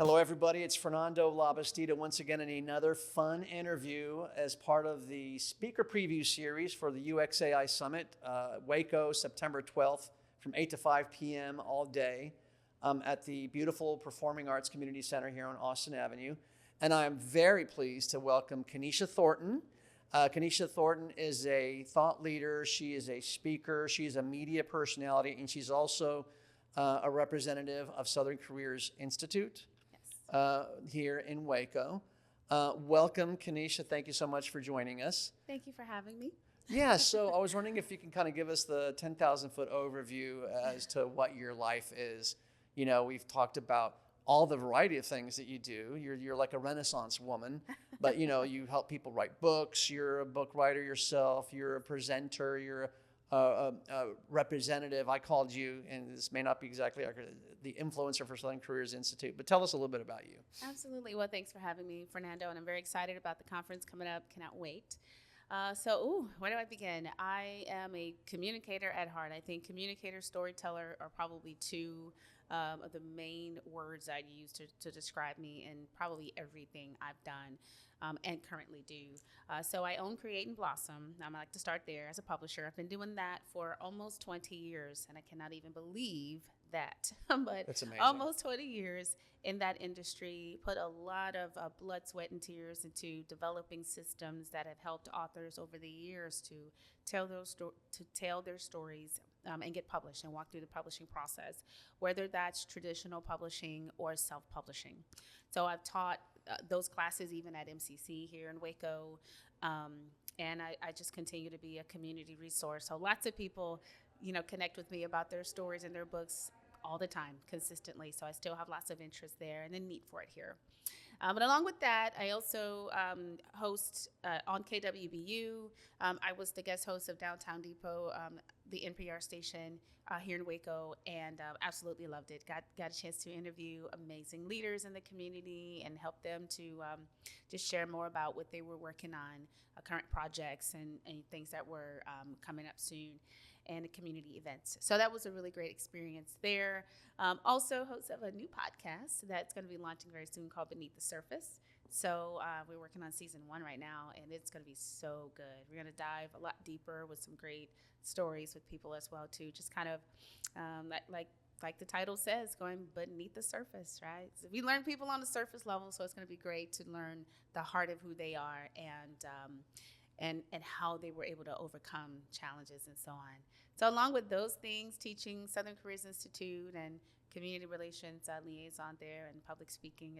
Hello, everybody. It's Fernando Labastida once again in another fun interview as part of the speaker preview series for the UX/AI Summit, Waco, September 12th from 8 to 5 p.m. all day at the beautiful Performing Arts Community Center here on Austin Avenue. And I am very pleased to welcome Kennisha Thornton. Kennisha Thornton is a thought leader. She is a speaker. She's a media personality, and she's also a representative of Southern Careers Institute. Here in Waco. Welcome, Kennisha. Thank you so much for joining us. Thank you for having me. Yeah, so I was wondering if you can kind of give us the 10,000-foot overview as to what your life is. You know, we've talked about all the variety of things that you do. You're like a Renaissance woman, but you know, you help people write books. You're a book writer yourself. You're a presenter. You're a representative. I called you, and this may not be exactly accurate, the influencer for Southern Careers Institute, but tell us a little bit about you. Absolutely. Well, thanks for having me, Fernando, and I'm very excited about the conference coming up. Cannot wait. Where do I begin? I am a communicator at heart. I think communicator, storyteller are probably two of the main words I'd use to describe me in probably everything I've done and currently do. So I own Create and Blossom. I like to start there as a publisher. I've been doing that for almost 20 years, and I cannot even believe that. But that's amazing. Almost 20 years in that industry, put a lot of blood, sweat, and tears into developing systems that have helped authors over the years to tell their stories and get published and walk through the publishing process, whether that's traditional publishing or self-publishing. So I've taught those classes even at MCC here in Waco, and I just continue to be a community resource. So lots of people, connect with me about their stories and their books all the time, consistently. So I still have lots of interest there and the need for it here. But along with that, I also host on KWBU. I was the guest host of Downtown Depot, the NPR station here in Waco, and absolutely loved it. Got a chance to interview amazing leaders in the community and help them to just share more about what they were working on, current projects and things that were coming up soon, and community events. So that was a really great experience there. Also host of a new podcast that's going to be launching very soon called Beneath the Surface. So we're working on season 1 right now, and it's going to be so good. We're going to dive a lot deeper with some great stories with people as well too. Just kind of like the title says, going beneath the surface, right? So we learn people on the surface level, so it's going to be great to learn the heart of who they are and how they were able to overcome challenges and so on. So along with those things, teaching Southern Careers Institute and community relations liaison there and public speaking,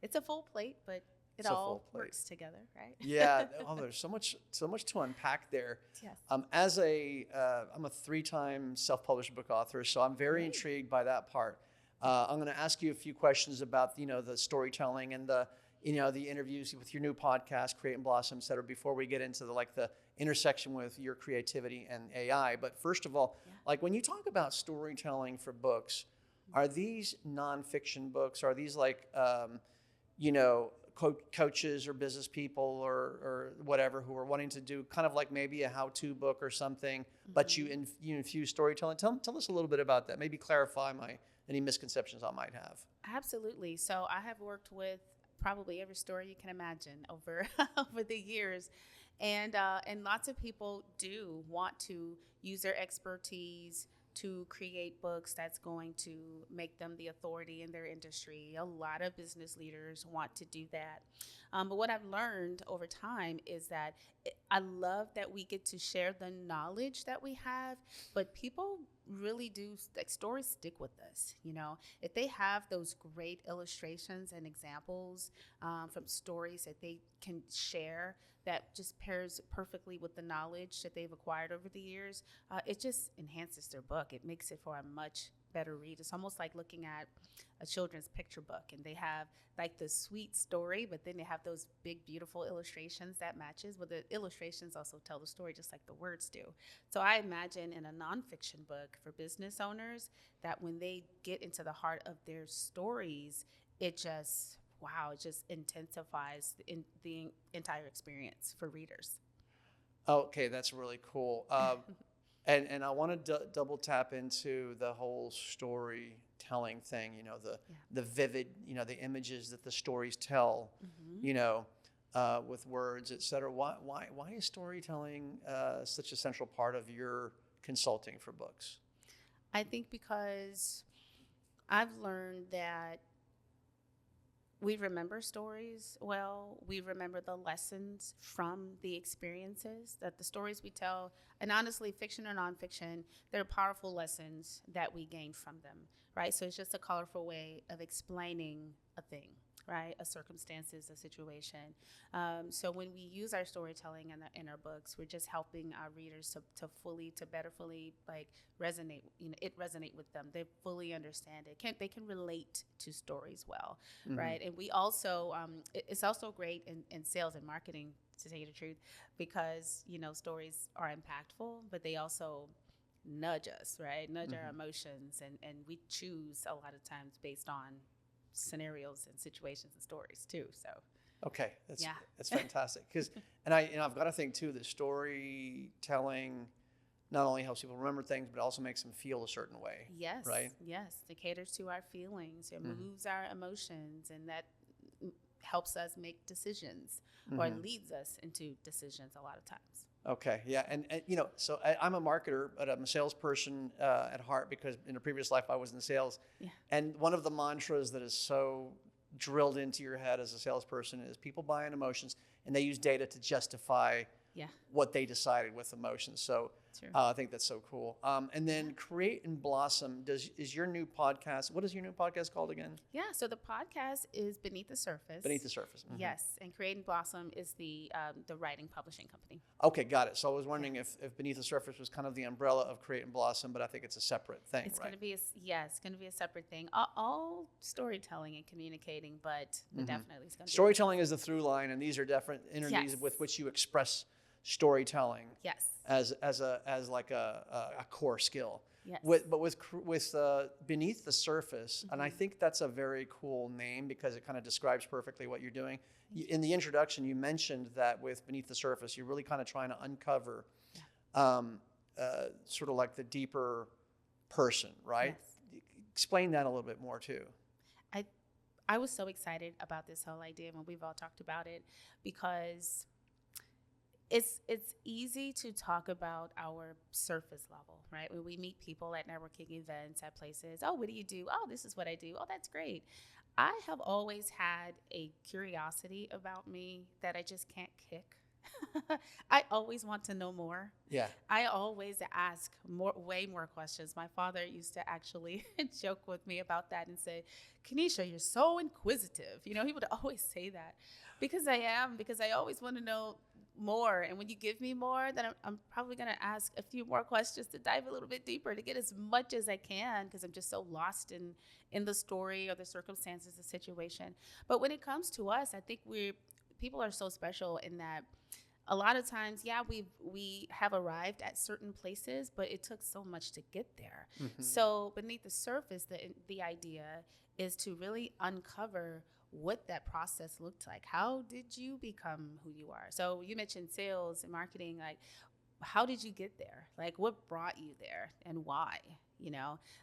it's a full plate, but it all works together, right? Yeah. Oh, there's so much to unpack there. Yes. I'm a 3-time self-published book author, so I'm very intrigued by that part. I'm going to ask you a few questions about the storytelling and the interviews with your new podcast, Create and Blossom, et cetera, before we get into the intersection with your creativity and AI. But first of all, when you talk about storytelling for books, are these nonfiction books? Are these coaches or business people or whatever who are wanting to do kind of like maybe a how-to book or something, but you infuse storytelling? Tell us a little bit about that. Maybe clarify any misconceptions I might have. Absolutely. So I have worked with probably every story you can imagine over the years, and lots of people do want to use their expertise to create books that's going to make them the authority in their industry. A lot of business leaders want to do that. But what I've learned over time is that I love that we get to share the knowledge that we have, but people really do, stories stick with us. If they have those great illustrations and examples from stories that they can share that just pairs perfectly with the knowledge that they've acquired over the years, it just enhances their book. It makes it for a much better read. It's almost like looking at a children's picture book, and they have the sweet story, but then they have those big, beautiful illustrations that matches. But the illustrations also tell the story just like the words do. So I imagine in a nonfiction book for business owners that when they get into the heart of their stories, it just intensifies the entire experience for readers. Okay, that's really cool. And I want to double tap into the whole storytelling storytelling thing, the vivid, the images that the stories tell, with words, et cetera. Why is storytelling such a central part of your consulting for books? I think because I've learned that we remember stories well. We remember the lessons from the experiences, that the stories we tell, and honestly, fiction or nonfiction, they're powerful lessons that we gain from them, right? So it's just a colorful way of explaining a thing, right? A circumstances, a situation. So when we use our storytelling in our books, we're just helping our readers to better fully like resonate, it resonate with them. They fully understand it. They can relate to stories well, right? And we also, it's also great in sales and marketing, to tell you the truth, because, stories are impactful, but they also nudge us, right? Nudge our emotions, and we choose a lot of times based on scenarios and situations and stories too. So okay, that's fantastic. And I've got to think too that storytelling not only helps people remember things, but also makes them feel a certain way. Yes, right. Yes, it caters to our feelings. It moves our emotions, and that helps us make decisions or leads us into decisions a lot of times. Okay, yeah, and so I'm a marketer, but I'm a salesperson at heart, because in a previous life I was in sales. Yeah. And one of the mantras that is so drilled into your head as a salesperson is people buy on emotions, and they use data to justify what they decided with emotions. So I think that's so cool. And then Create and Blossom, is your new podcast, what is your new podcast called again? Yeah, so the podcast is Beneath the Surface. Beneath the Surface. Yes, and Create and Blossom is the writing publishing company. Okay, got it. So I was wondering if Beneath the Surface was kind of the umbrella of Create and Blossom, but I think it's a separate thing, It's right? going to be it's going to be a separate thing. All storytelling and communicating, but definitely it's going to be Storytelling is the through line, and these are different interviews with which you express storytelling as like a core skill. Yes. But with Beneath the Surface, and I think that's a very cool name because it kind of describes perfectly what you're doing. In the introduction, you mentioned that with Beneath the Surface, you're really kind of trying to uncover sort of like the deeper person, right? Yes. Explain that a little bit more too. I was so excited about this whole idea when we've all talked about it, because it's easy to talk about our surface level, right? When we meet people at networking events, at places, oh, what do you do? Oh, this is what I do. Oh, that's great. I have always had a curiosity about me that I just can't kick. I always want to know more. Yeah. I always ask way more questions. My father used to actually joke with me about that and say, Kennisha, you're so inquisitive. He would always say that because I am, because I always want to know more. And when you give me more, then I'm probably going to ask a few more questions to dive a little bit deeper, to get as much as I can, because I'm just so lost in the story or the circumstances, the situation. But when it comes to us, I think people are so special in that a lot of times, we have arrived at certain places, but it took so much to get there. So beneath the surface, the idea is to really uncover what that process looked like. How did you become who you are? So you mentioned sales and marketing. Like, how did you get there? Like, what brought you there and why?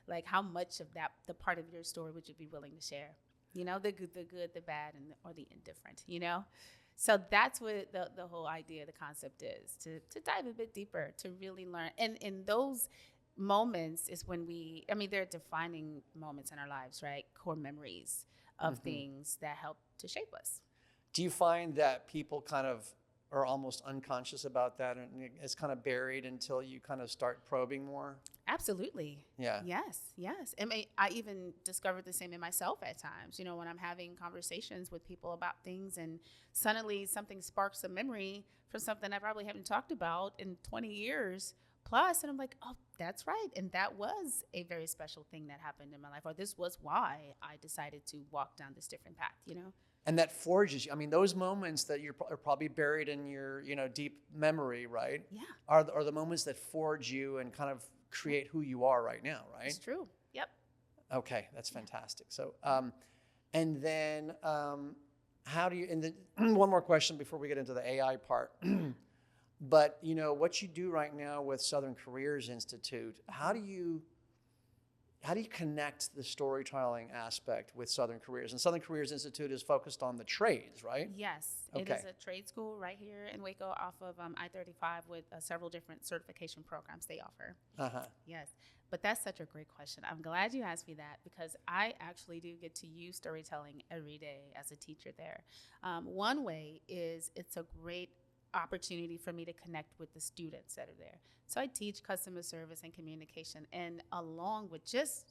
Like, how much of that, the part of your story, would you be willing to share? The good, the bad, or the indifferent, So that's what the whole idea, the concept is, to dive a bit deeper, to really learn. And in those moments is when they're defining moments in our lives, right? Core memories of things that help to shape us. Do you find that people kind of are almost unconscious about that, and it's kind of buried until you kind of start probing more? Absolutely. Yeah. Yes. I even discovered the same in myself at times, when I'm having conversations with people about things and suddenly something sparks a memory for something I probably haven't talked about in 20 years plus. And I'm like, oh, that's right. And that was a very special thing that happened in my life, or this was why I decided to walk down this different path, And that forges you. Those moments that are probably buried in your, deep memory, right? Yeah. Are the moments that forge you and kind of create who you are right now, right? It's true. Yep. Okay, that's fantastic. So, and then how do you? And then one more question before we get into the AI part. But what you do right now with Southern Careers Institute, how do you how do you connect the storytelling aspect with Southern Careers? And Southern Careers Institute is focused on the trades, right? Yes, Okay. it is a trade school right here in Waco off of I-35 with several different certification programs they offer. Uh-huh. Yes, but that's such a great question. I'm glad you asked me that because I actually do get to use storytelling every day as a teacher there. One way is it's a great opportunity for me to connect with the students that are there. So I teach customer service and communication, and along with just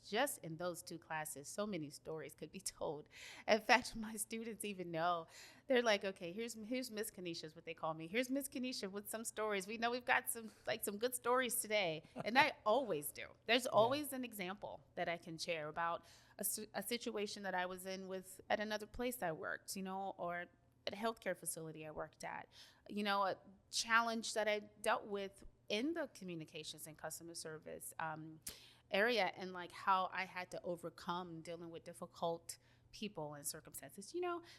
in those two classes, so many stories could be told. In fact, my students even know, they're like, okay, here's Miss Kennisha is what they call me. Here's Miss Kennisha with some stories. We know we've got some good stories today, and I always do. There's always an example that I can share about a situation that I was in at another place I worked, or at a healthcare facility I worked at, a challenge that I dealt with in the communications and customer service area, and like how I had to overcome dealing with difficult people and circumstances,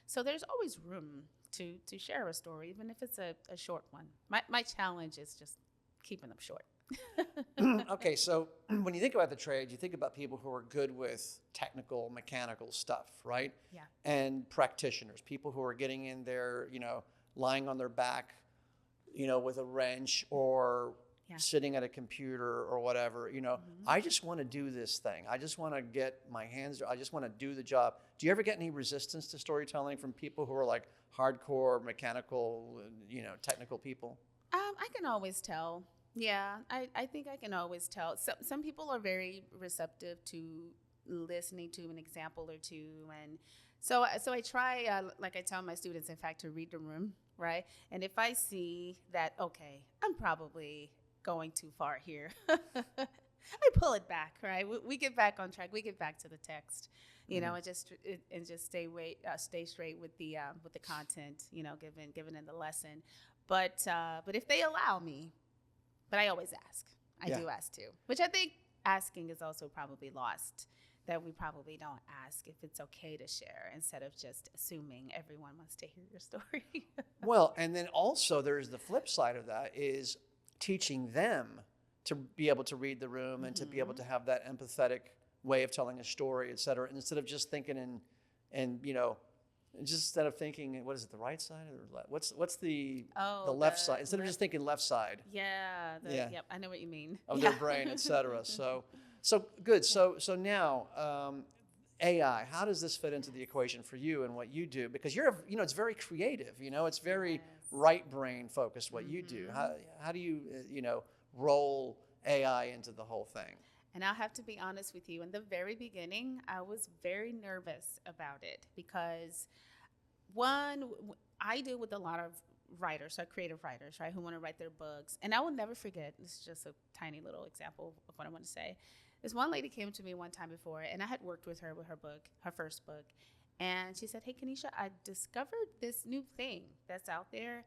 So there's always room to share a story, even if it's a short one. My challenge is just keeping them short. Okay, so when you think about the trades, you think about people who are good with technical, mechanical stuff, right? Yeah. And practitioners, people who are getting in there, lying on their back, with a wrench or sitting at a computer or whatever, I just want to do this thing. I just want to get my hands, I just want to do the job. Do you ever get any resistance to storytelling from people who are like hardcore mechanical, technical people? I can always tell. Yeah, I think I can always tell. Some people are very receptive to listening to an example or two. And so I try, like I tell my students, in fact, to read the room, right? And if I see that, okay, I'm probably going too far here, I pull it back, right? We get back on track. We get back to the text, and just stay straight with the content, given in the lesson. But if they allow me, but I always ask. I do ask too, which I think asking is also probably lost, that we probably don't ask if it's okay to share instead of just assuming everyone wants to hear your story. Well, and then also there's the flip side of that is teaching them to be able to read the room and to be able to have that empathetic way of telling a story, et cetera, instead of just thinking just instead of thinking, what is it, the right side or the left? What's the left side? Instead of just thinking left side. Yeah. Yep, I know what you mean. Of their brain, et cetera. So good. So now, AI, how does this fit into the equation for you and what you do? Because it's very creative. It's very right brain focused what you do. How do you, roll AI into the whole thing? And I'll have to be honest with you, in the very beginning, I was very nervous about it because, one, I deal with a lot of writers, so creative writers, right, who want to write their books. And I will never forget, this is just a tiny little example of what I want to say. This one lady came to me one time before, and I had worked with her with her book, her first book. And she said, hey, Kennisha, I discovered this new thing that's out there.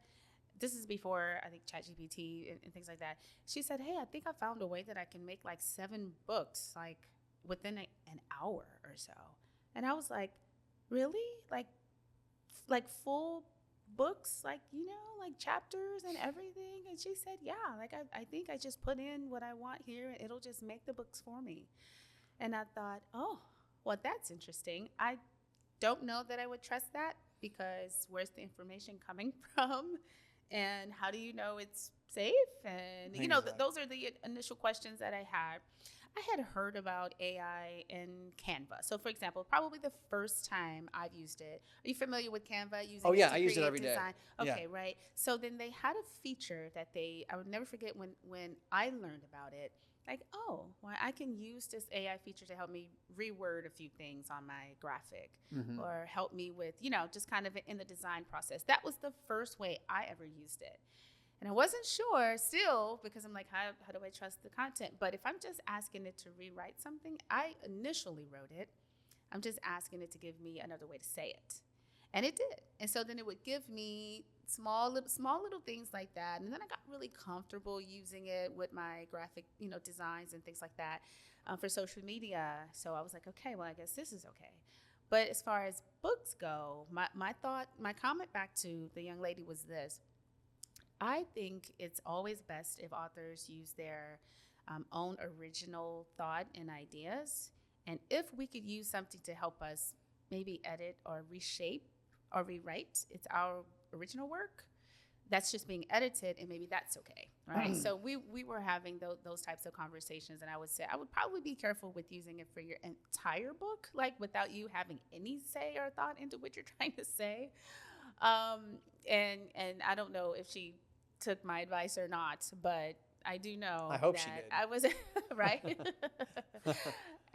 This is before, I think, ChatGPT and things like that. She said, hey, I think I found a way that I can make like 7 books, like within an hour or so. And I was like, really? Like full books, like chapters and everything? And she said, yeah, I think I just put in what I want here and it'll just make the books for me. And I thought, oh, well, that's interesting. I don't know that I would trust that because where's the information coming from? And how do you know it's safe? And, those are the initial questions that I had. I had heard about AI in Canva. So, for example, probably the first time I've used it. Are you familiar with Canva? I use it every day. Okay, right. So then they had a feature that I would never forget when I learned about it. Like, oh, well, I can use this AI feature to help me reword a few things on my graphic or help me with, just kind of in the design process. That was the first way I ever used it. And I wasn't sure still because I'm like, how do I trust the content? But if I'm just asking it to rewrite something, I initially wrote it. I'm just asking it to give me another way to say it. And it did. And so then it would give me small little things like that. And then I got really comfortable using it with my graphic, designs and things like that for social media. So I was like, okay, well, I guess this is okay. But as far as books go, my comment back to the young lady was this. I think it's always best if authors use their own original thought and ideas. And if we could use something to help us maybe edit or reshape or rewrite, it's our original work that's just being edited, and maybe that's okay, right? So we were having those types of conversations, and I would say I would probably be careful with using it for your entire book, like without you having any say or thought into what you're trying to say. And I don't know if she took my advice or not, but I do know I hope that she did. I was right.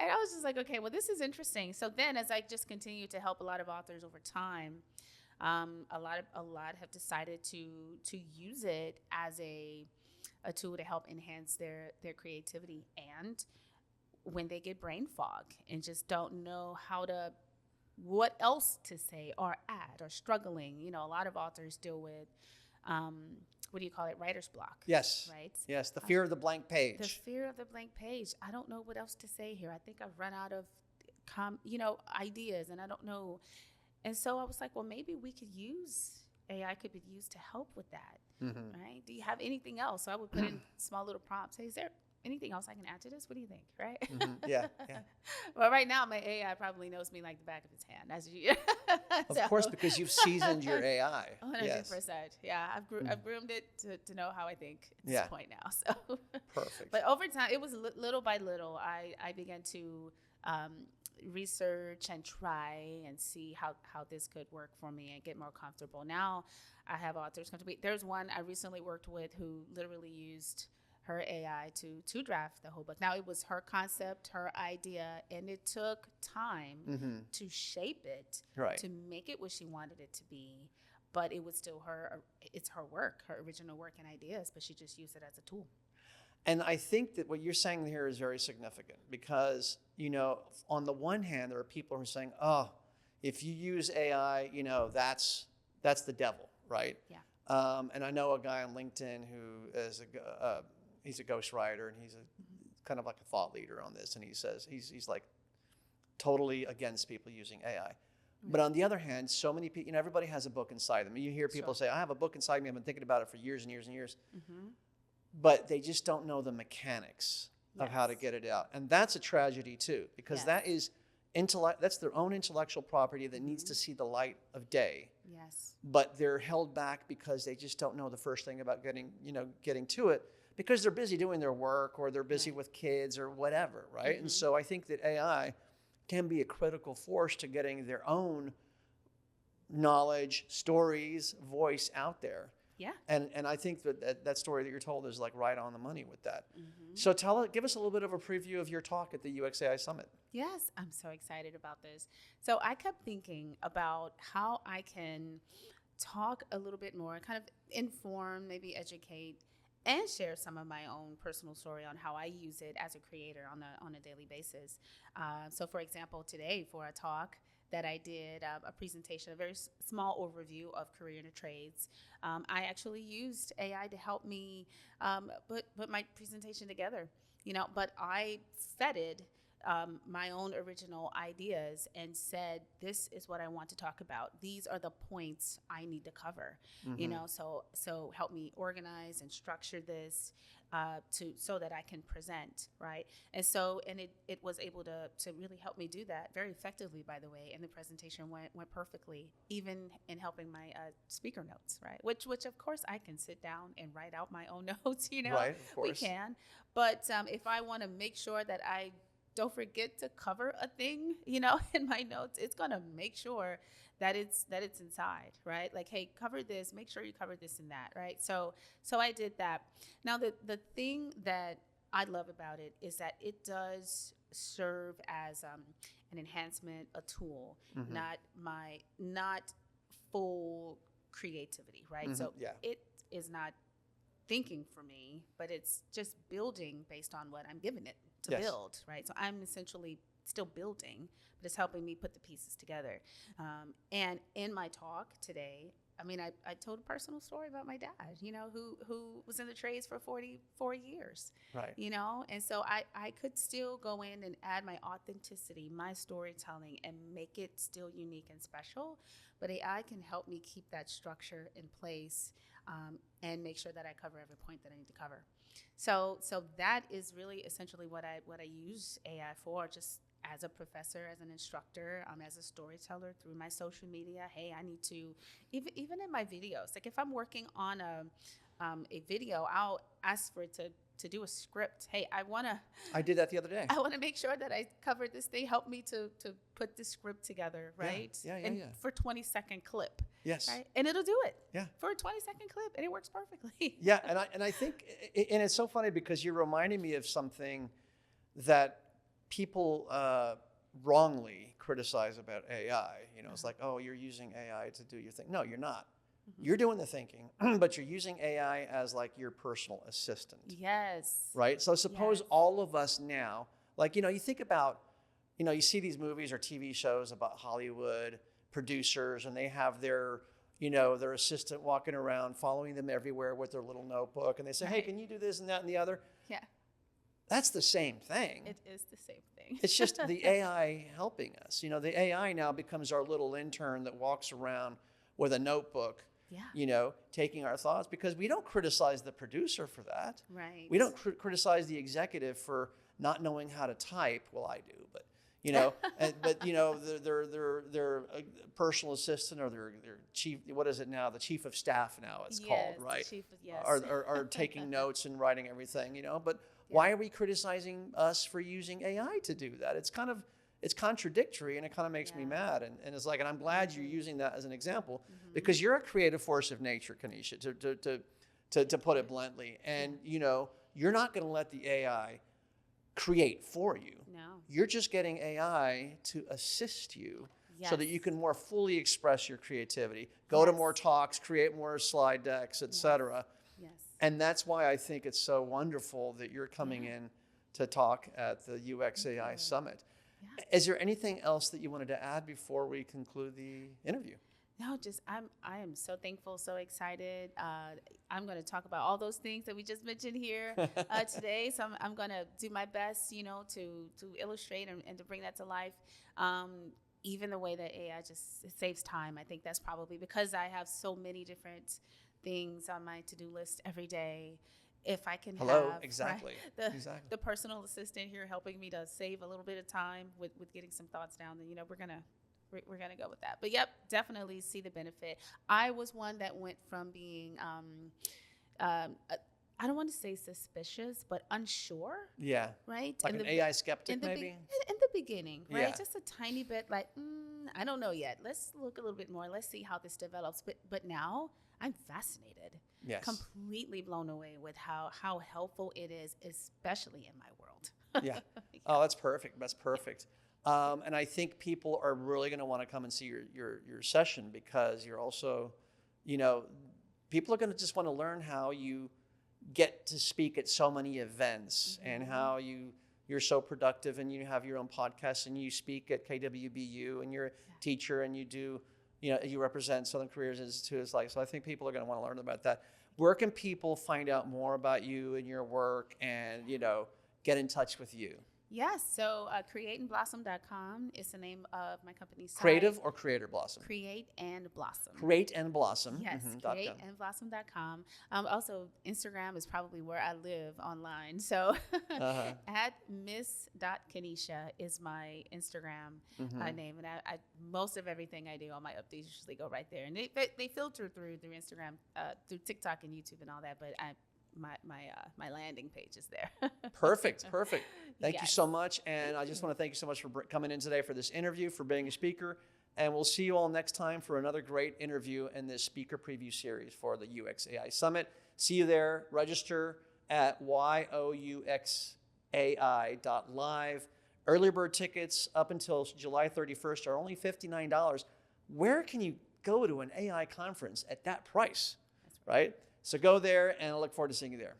And I was just like, okay, well, this is interesting. So then, as I just continue to help a lot of authors over time, a lot have decided to use it as a tool to help enhance their creativity. And when they get brain fog and just don't know what else to say or add or struggling, a lot of authors deal with, what do you call it? Writer's block. Yes. Right? Yes, the fear of the blank page. The fear of the blank page. I don't know what else to say here. I think I've run out of, ideas, and I don't know. And so I was like, well, maybe AI could be used to help with that, right? Do you have anything else? So I would put in small little prompts. Hey, is there anything else I can add to this? What do you think, right? Yeah. Well, right now, my AI probably knows me like the back of its hand. As you, Of course, because you've seasoned your AI. 100%. Yes. Yeah, I've groomed it to know how I think at this Yeah. point now. So Perfect. But over time, it was little by little, I began to research and try and see how this could work for me and get more comfortable. Now I have authors come to me. There's one I recently worked with who literally used her AI to draft the whole book. Now it was her concept, her idea, and it took time to shape it, Right. to make it what she wanted it to be. But it was still it's her work, her original work and ideas, but she just used it as a tool. And I think that what you're saying here is very significant because, on the one hand, there are people who are saying, oh, if you use AI, that's the devil, right? Yeah. And I know a guy on LinkedIn who is he's a ghostwriter, and he's kind of like a thought leader on this. And he says he's like totally against people using AI. But on the other hand, so many people, everybody has a book inside them. You hear people say, I have a book inside me. I've been thinking about it for years and years and years. But they just don't know the mechanics of how to get it out. And that's a tragedy too, because that is that's their own intellectual property that needs to see the light of day. Yes. But they're held back because they just don't know the first thing about getting to it, because they're busy doing their work or they're busy with kids or whatever, right? And so I think that AI can be a critical force to getting their own knowledge, stories, voice out there. Yeah. And I think that story that you're told is like right on the money with that. So give us a little bit of a preview of your talk at the UXAI Summit. Yes, I'm so excited about this. So I kept thinking about how I can talk a little bit more, kind of inform, maybe educate, and share some of my own personal story on how I use it as a creator on a daily basis. So for example, today for a talk that I did, a presentation, a very small overview of career in the trades. I actually used AI to help me put my presentation together, but I fed it my own original ideas and said, this is what I want to talk about. These are the points I need to cover, so help me organize and structure this so that I can present, right? And it was able to really help me do that very effectively, by the way, and the presentation went perfectly, even in helping my speaker notes, right? Which of course I can sit down and write out my own notes, Right, of course. We can. But if I want to make sure that I don't forget to cover a thing, in my notes, it's going to make sure that it's inside, right? Like, hey, cover this, make sure you cover this and that, right? So I did that. Now, the thing that I love about it is that it does serve as an enhancement, a tool, not full creativity, right? So it is not thinking for me, but it's just building based on what I'm giving it to build, right? So I'm essentially still building, but it's helping me put the pieces together. And in my talk today, I told a personal story about my dad, who was in the trades for 44 years, right? And so I could still go in and add my authenticity, my storytelling, and make it still unique and special. But AI can help me keep that structure in place and make sure that I cover every point that I need to cover. So that is really essentially what I use AI for, just as a professor, as an instructor, as a storyteller through my social media. Hey, I need to, even in my videos, like if I'm working on a video, I'll ask for it to do a script. Hey, I did that the other day. I want to make sure that I covered this thing. Help me to put this script together, right? Yeah. For 20-second clip. Yes. Right? And it'll do it. Yeah. For a 20-second clip, and it works perfectly. Yeah, and I think, and it's so funny because you're reminding me of something that people wrongly criticize about AI. It's like, oh, you're using AI to do your thing. No, you're not. You're doing the thinking, but you're using AI as like your personal assistant. Yes. Right? So suppose all of us now, like, you think about, you see these movies or TV shows about Hollywood producers, and they have their assistant walking around following them everywhere with their little notebook, and they say, hey, can you do this and that and the other? Yeah. That's the same thing. It is the same thing. It's just the AI helping us. The AI now becomes our little intern that walks around with a notebook, taking our thoughts, because we don't criticize the producer for that. Right. We don't criticize the executive for not knowing how to type. Well, I do, but their personal assistant or their chief, what is it now? The chief of staff now it's called, right? Chief of, yes. Are taking notes and writing everything, but why are we criticizing us for using AI to do that? It's contradictory, and it kind of makes me mad. And it's like, and I'm glad you're using that as an example, because you're a creative force of nature, Kennisha, to put it bluntly. And, you're not going to let the AI create for you. No. You're just getting AI to assist you so that you can more fully express your creativity, go to more talks, create more slide decks, etc. Yes. And that's why I think it's so wonderful that you're coming in to talk at the UX/AI Summit. Yeah. Is there anything else that you wanted to add before we conclude the interview? No, I am so thankful, so excited. I'm going to talk about all those things that we just mentioned here today. So I'm going to do my best, to illustrate and to bring that to life. Even the way that AI it saves time. I think that's probably because I have so many different things on my to-do list every day. If I can have exactly. The personal assistant here helping me to save a little bit of time with getting some thoughts down, then we're gonna go with that. But definitely see the benefit. I was one that went from being I don't want to say suspicious, but unsure. Yeah. Right? Like an AI skeptic, maybe? In the beginning, right? Yeah. Just a tiny bit like, I don't know yet. Let's look a little bit more. Let's see how this develops. But now I'm fascinated. Yes. Completely blown away with how helpful it is, especially in my world. Yeah. Oh, that's perfect. That's perfect. And I think people are really going to want to come and see your session, because you're also, people are going to just want to learn how you get to speak at so many events, and how you're so productive, and you have your own podcast, and you speak at KWBU, and you're a teacher, and you do, you represent Southern Careers Institute. So I think people are going to want to learn about that. Where can people find out more about you and your work, and, get in touch with you? Yes, so createandblossom.com is the name of my company's site. Creative or Creator Blossom? Create and Blossom. Create and Blossom. Yes, createandblossom.com. Also, Instagram is probably where I live online. So at miss.kennisha is my Instagram name. And I most of everything I do, all my updates usually go right there. And they filter through Instagram, through TikTok and YouTube and all that, but my landing page is there. Perfect. Thank you so much. And I just want to thank you so much for coming in today for this interview, for being a speaker. And we'll see you all next time for another great interview in this speaker preview series for the UX/AI Summit. See you there. Register at youxai.live. Early bird tickets up until July 31st are only $59. Where can you go to an AI conference at that price, right? So go there, and I look forward to seeing you there.